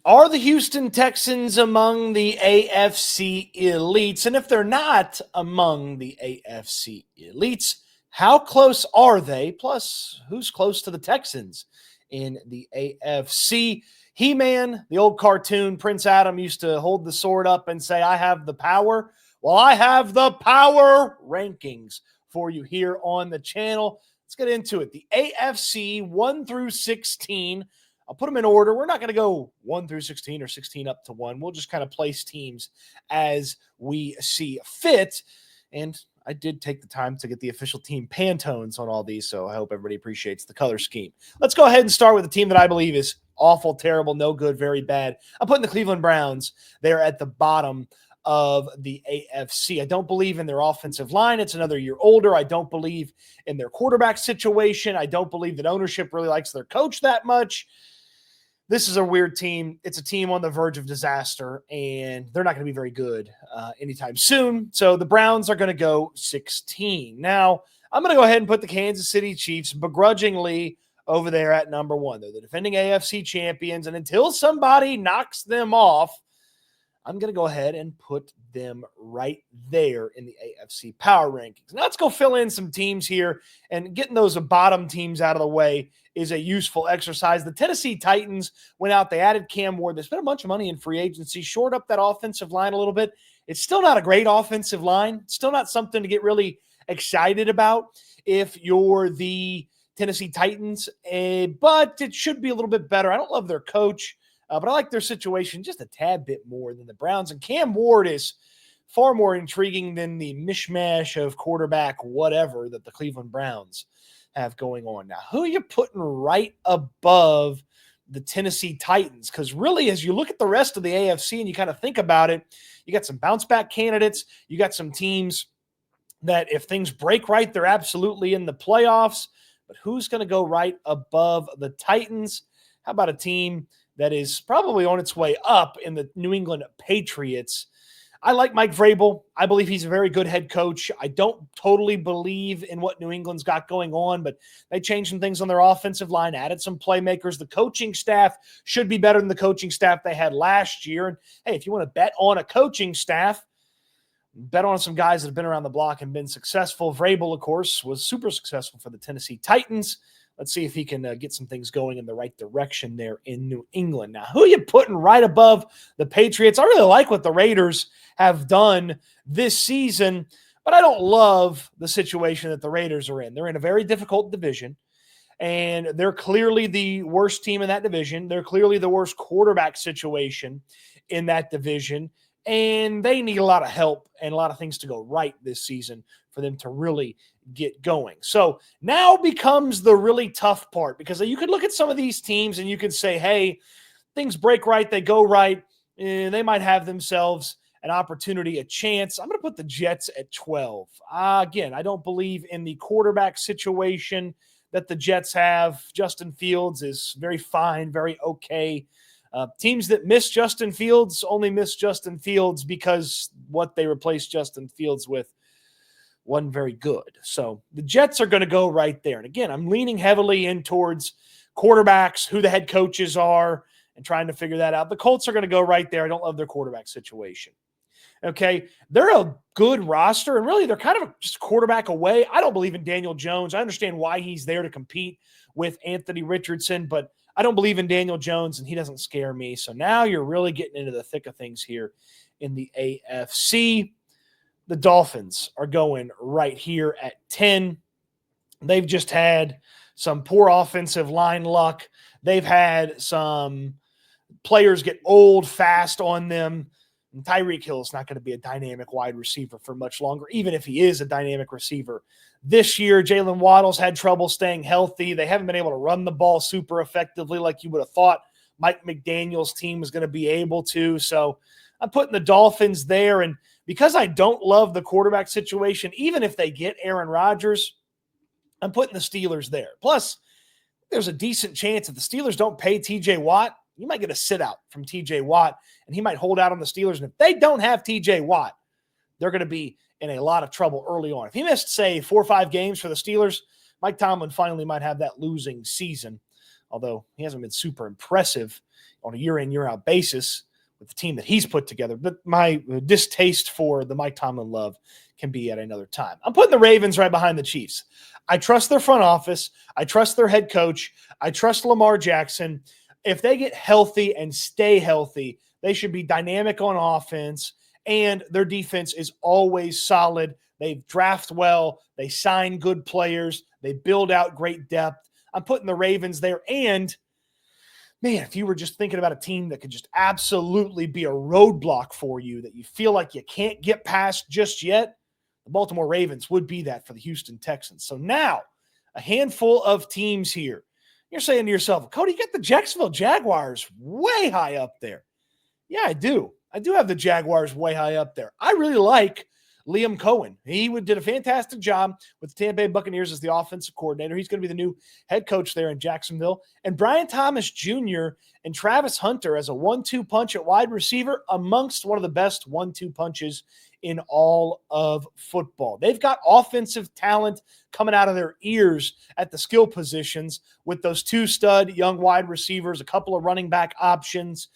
Are the Houston Texans among the AFC elites? And if they're not among the AFC elites, how close are they? Plus, who's close to the Texans in the AFC? He-Man, the old cartoon, Prince Adam used to hold the sword up and say, I have the power. Well, I have the power rankings for you here on the channel. Let's get into it. The AFC 1 through 16. I'll put them in order. We're not going to go 1 through 16 or 16 up to 1. We'll just kind of place teams as we see fit. And I did take the time to get the official team Pantones on all these, so I hope everybody appreciates the color scheme. Let's go ahead and start with a team that I believe is awful, terrible, no good, very bad. I'm putting the Cleveland Browns there at the bottom of the AFC. I don't believe in their offensive line. It's another year older. I don't believe in their quarterback situation. I don't believe that ownership really likes their coach that much. This is a weird team. It's a team on the verge of disaster, and they're not going to be very good anytime soon. So the Browns are going to go 16. Now, I'm going to go ahead and put the Kansas City Chiefs begrudgingly over there at number 1. They're the defending AFC champions, and until somebody knocks them off, I'm going to go ahead and put them right there in the AFC power rankings. Now let's go fill in some teams here, and getting those bottom teams out of the way is a useful exercise. The Tennessee Titans went out. They added Cam Ward. They spent a bunch of money in free agency, shored up that offensive line a little bit. It's still not a great offensive line. Still not something to get really excited about if you're the Tennessee Titans, but it should be a little bit better. I don't love their coach. But I like their situation just a tad bit more than the Browns. And Cam Ward is far more intriguing than the mishmash of quarterback whatever that the Cleveland Browns have going on. Now, who are you putting right above the Tennessee Titans? Because really, as you look at the rest of the AFC and you kind of think about it, you got some bounce-back candidates. You got some teams that if things break right, they're absolutely in the playoffs. But who's going to go right above the Titans? How about a team that is probably on its way up in the New England Patriots? I like Mike Vrabel. I believe he's a very good head coach. I don't totally believe in what New England's got going on, but they changed some things on their offensive line, added some playmakers. The coaching staff should be better than the coaching staff they had last year. And hey, if you want to bet on a coaching staff, bet on some guys that have been around the block and been successful. Vrabel, of course, was super successful for the Tennessee Titans. Let's see if he can get some things going in the right direction there in New England. Now, who are you putting right above the Patriots? I really like what the Raiders have done this season, but I don't love the situation that the Raiders are in. They're in a very difficult division, and they're clearly the worst team in that division. They're clearly the worst quarterback situation in that division, and they need a lot of help and a lot of things to go right this season for them to really get going. So now becomes the really tough part, because you could look at some of these teams and you could say, hey, things break right, they go right, and they might have themselves an opportunity, a chance. I'm going to put the Jets at 12. Again, I don't believe in the quarterback situation that the Jets have. Justin Fields is very fine, very okay. Teams that miss Justin Fields only miss Justin Fields because what they replaced Justin Fields with wasn't very good. So the Jets are going to go right there. And again, I'm leaning heavily in towards quarterbacks, who the head coaches are, and trying to figure that out. The Colts are going to go right there. I don't love their quarterback situation. Okay, they're a good roster, and really they're kind of just a quarterback away. I don't believe in Daniel Jones. I understand why he's there to compete with Anthony Richardson, but I don't believe in Daniel Jones, and he doesn't scare me. So now you're really getting into the thick of things here in the AFC. The Dolphins are going right here at 10. They've just had some poor offensive line luck. They've had some players get old fast on them. And Tyreek Hill is not going to be a dynamic wide receiver for much longer, even if he is a dynamic receiver. This year, Jalen Waddle's had trouble staying healthy. They haven't been able to run the ball super effectively like you would have thought Mike McDaniel's team was going to be able to. So I'm putting the Dolphins there, and because I don't love the quarterback situation, even if they get Aaron Rodgers, I'm putting the Steelers there. Plus, there's a decent chance if the Steelers don't pay TJ Watt, you might get a sit-out from TJ Watt, and he might hold out on the Steelers. And if they don't have TJ Watt, they're going to be in a lot of trouble early on. If he missed, say, 4 or 5 games for the Steelers, Mike Tomlin finally might have that losing season. although he hasn't been super impressive on a year-in, year-out basis with the team that he's put together. But my distaste for the Mike Tomlin love can be at another time. I'm putting the Ravens right behind the Chiefs. I trust their front office. I trust their head coach. I trust Lamar Jackson. If they get healthy and stay healthy, they should be dynamic on offense, and their defense is always solid. They draft well. They sign good players. They build out great depth. I'm putting the Ravens there. And, man, if you were just thinking about a team that could just absolutely be a roadblock for you that you feel like you can't get past just yet, the Baltimore Ravens would be that for the Houston Texans. So now, a handful of teams here. You're saying to yourself, Cody, you got the Jacksonville Jaguars way high up there. Yeah, I do. I do have the Jaguars way high up there. I really like Liam Cohen. He did a fantastic job with the Tampa Bay Buccaneers as the offensive coordinator. He's going to be the new head coach there in Jacksonville. And Brian Thomas Jr. and Travis Hunter as a 1-2 punch at wide receiver amongst one of the best 1-2 punches in all of football. They've got offensive talent coming out of their ears at the skill positions with those 2 stud young wide receivers, a couple of running back options.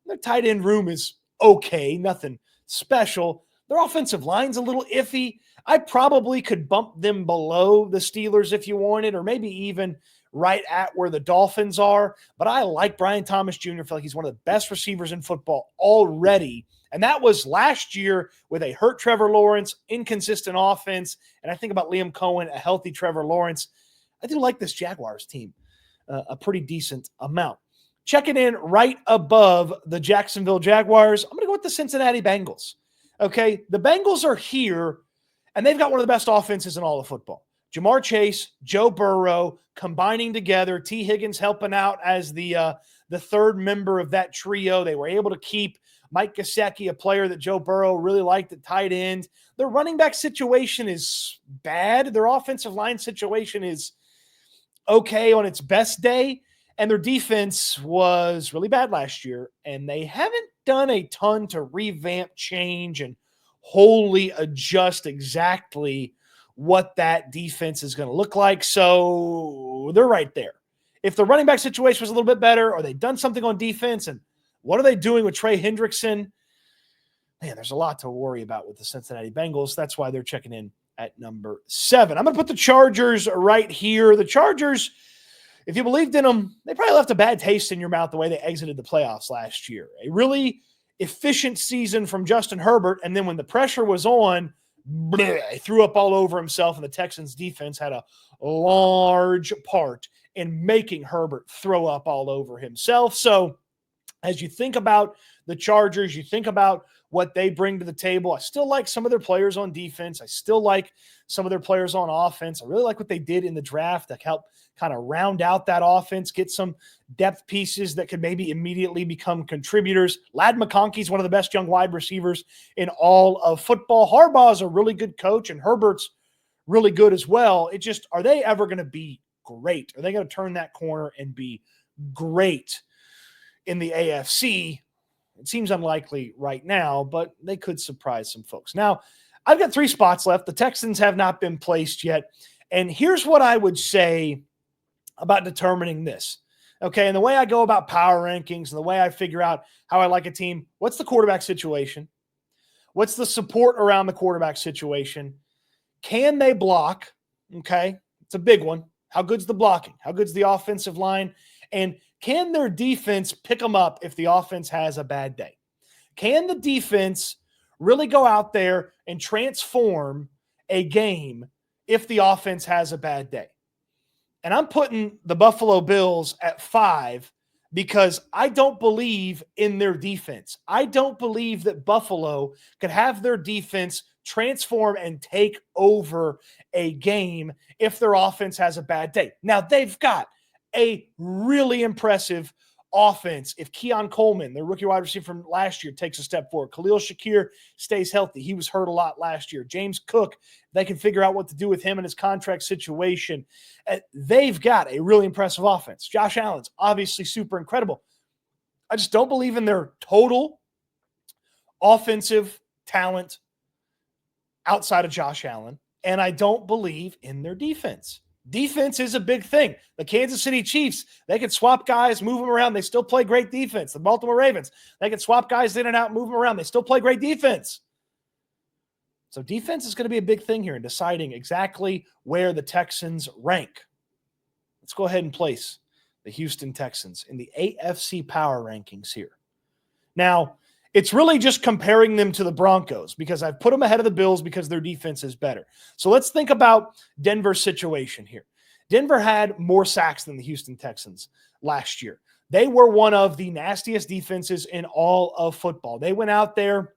Their tight end room is okay, nothing special. Their offensive line's a little iffy. I probably could bump them below the Steelers if you wanted, or maybe even right at where the Dolphins are. But I like Brian Thomas Jr. I feel like he's one of the best receivers in football already. And that was last year with a hurt Trevor Lawrence, inconsistent offense. And I think about Liam Cohen, a healthy Trevor Lawrence. I do like this Jaguars team a pretty decent amount. Checking in right above the Jacksonville Jaguars, I'm going to go with the Cincinnati Bengals. Okay, the Bengals are here, and they've got one of the best offenses in all of football. Jamar Chase, Joe Burrow combining together, T. Higgins helping out as the third member of that trio. They were able to keep Mike Gesicki, a player that Joe Burrow really liked at tight end. Their running back situation is bad. Their offensive line situation is okay on its best day. And their defense was really bad last year, and they haven't done a ton to revamp, change, and wholly adjust exactly what that defense is going to look like. So they're right there. If the running back situation was a little bit better, or they've done something on defense, and what are they doing with Trey Hendrickson? Man, there's a lot to worry about with the Cincinnati Bengals. That's why they're checking in at number 7. I'm going to put the Chargers right here. The Chargers, if you believed in them, they probably left a bad taste in your mouth the way they exited the playoffs last year. A really efficient season from Justin Herbert, and then when the pressure was on, he threw up all over himself, and the Texans defense had a large part in making Herbert throw up all over himself. So as you think about the Chargers, you think about what they bring to the table. I still like some of their players on defense. I still like some of their players on offense. I really like what they did in the draft to help kind of round out that offense, get some depth pieces that could maybe immediately become contributors. Ladd McConkey is one of the best young wide receivers in all of football. Harbaugh is a really good coach, and Herbert's really good as well. It just, are they ever going to be great? Are they going to turn that corner and be great in the AFC? It seems unlikely right now, but they could surprise some folks. Now, I've got 3 spots left. The Texans have not been placed yet. And here's what I would say about determining this. Okay, and the way I go about power rankings and the way I figure out how I like a team, what's the quarterback situation? What's the support around the quarterback situation? Can they block? Okay, it's a big one. How good's the blocking? How good's the offensive line? And can their defense pick them up if the offense has a bad day? Can the defense really go out there and transform a game if the offense has a bad day? And I'm putting the Buffalo Bills at 5 because I don't believe in their defense. I don't believe that Buffalo could have their defense transform and take over a game if their offense has a bad day. Now, they've got a really impressive offense. If Keon Coleman, their rookie wide receiver from last year, takes a step forward, Khalil Shakir stays healthy. He was hurt a lot last year. James Cook, they can figure out what to do with him and his contract situation. They've got a really impressive offense. Josh Allen's obviously super incredible. I just don't believe in their total offensive talent outside of Josh Allen, and I don't believe in their defense. Defense is a big thing. The Kansas City Chiefs, they can swap guys, move them around. They still play great defense. The Baltimore Ravens, they can swap guys in and out, move them around. They still play great defense. So defense is going to be a big thing here in deciding exactly where the Texans rank. Let's go ahead and place the Houston Texans in the AFC power rankings here. Now, it's really just comparing them to the Broncos because I've put them ahead of the Bills because their defense is better. So let's think about Denver's situation here. Denver had more sacks than the Houston Texans last year. They were one of the nastiest defenses in all of football. They went out there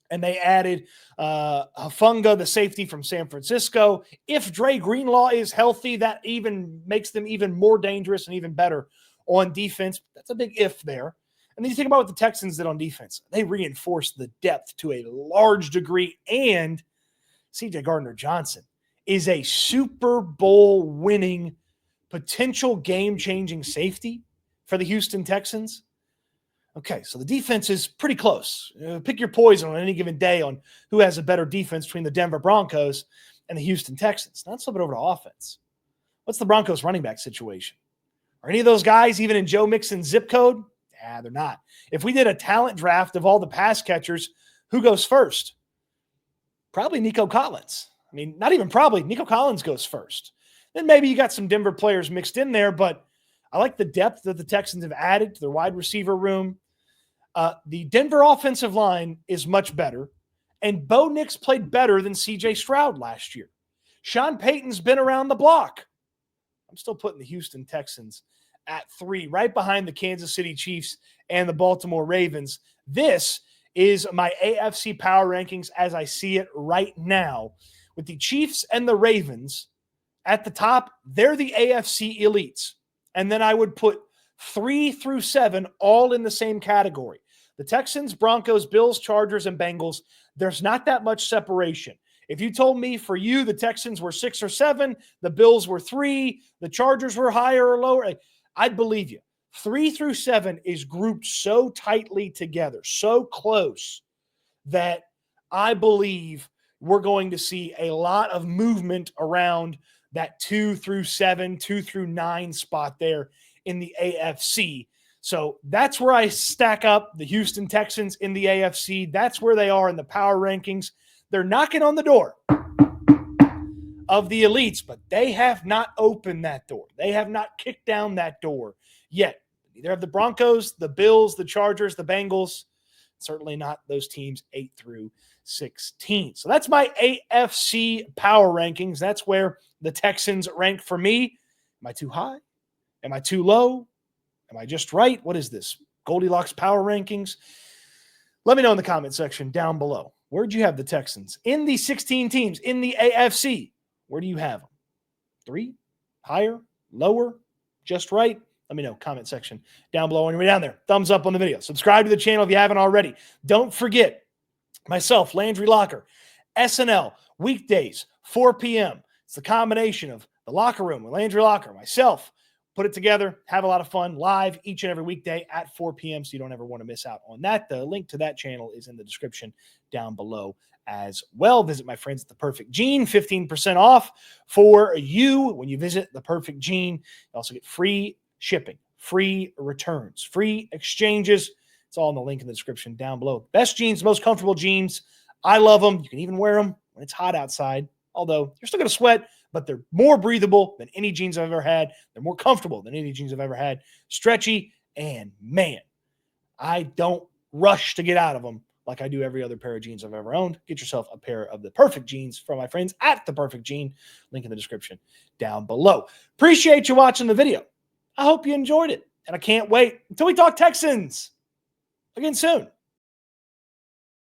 and they added Hufanga, the safety from San Francisco. If Dre Greenlaw is healthy, that even makes them even more dangerous and even better on defense. That's a big if there. And then you think about what the Texans did on defense. They reinforced the depth to a large degree, and C.J. Gardner-Johnson is a Super Bowl winning, potential game-changing safety for the Houston Texans. Okay, so the defense is pretty close. Pick your poison on any given day on who has a better defense between the Denver Broncos and the Houston Texans. Now let's flip it over to offense. What's the Broncos running back situation? Are any of those guys even in Joe Mixon's zip code? Nah, they're not. If we did a talent draft of all the pass catchers, who goes first? Probably Nico Collins. I mean, not even probably. Nico Collins goes first. Then maybe you got some Denver players mixed in there, but I like the depth that the Texans have added to their wide receiver room. The Denver offensive line is much better, and Bo Nix played better than C.J. Stroud last year. Sean Payton's been around the block. I'm still putting the Houston Texans at 3, right behind the Kansas City Chiefs and the Baltimore Ravens. This is my AFC power rankings as I see it right now. With the Chiefs and the Ravens at the top, they're the AFC elites. And then I would put 3 through 7 all in the same category. The Texans, Broncos, Bills, Chargers, and Bengals, there's not that much separation. If you told me for you the Texans were 6 or 7, the Bills were 3, the Chargers were higher or lower, I'd believe you. 3 through 7 is grouped so tightly together, so close, that I believe we're going to see a lot of movement around that 2 through 7, 2 through 9 spot there in the AFC. So that's where I stack up the Houston Texans in the AFC. That's where they are in the power rankings. They're knocking on the door of the elites, but they have not opened that door. They have not kicked down that door yet. Neither have the Broncos, the Bills, the Chargers, the Bengals. Certainly not those teams 8 through 16. So that's my AFC power rankings. That's where the Texans rank for me. Am I too high? Am I too low? Am I just right? What is this? Goldilocks power rankings? Let me know in the comment section down below. Where'd you have the Texans? In the 16 teams in the AFC, where do you have them? 3? Higher? Lower? Just right? Let me know. Comment section down below on your way down there. Thumbs up on the video. Subscribe to the channel if you haven't already. Don't forget, myself, Landry Locker, SNL, weekdays, 4 p.m. It's the combination of the Locker Room with Landry Locker, myself. Put it together, have a lot of fun live each and every weekday at 4 p.m. so you don't ever want to miss out on that. The link to that channel is in the description down below as well. Visit my friends at The Perfect Gene, 15% off for you when you visit The Perfect Gene. You also get free shipping, free returns, free exchanges. It's all in the link in the description down below. Best jeans, most comfortable jeans. I love them. You can even wear them when it's hot outside, although you're still going to sweat, but they're more breathable than any jeans I've ever had. They're more comfortable than any jeans I've ever had. Stretchy, and man, I don't rush to get out of them like I do every other pair of jeans I've ever owned. Get yourself a pair of the Perfect Jeans from my friends at The Perfect Gene. Link in the description down below. Appreciate you watching the video. I hope you enjoyed it, and I can't wait until we talk Texans again soon.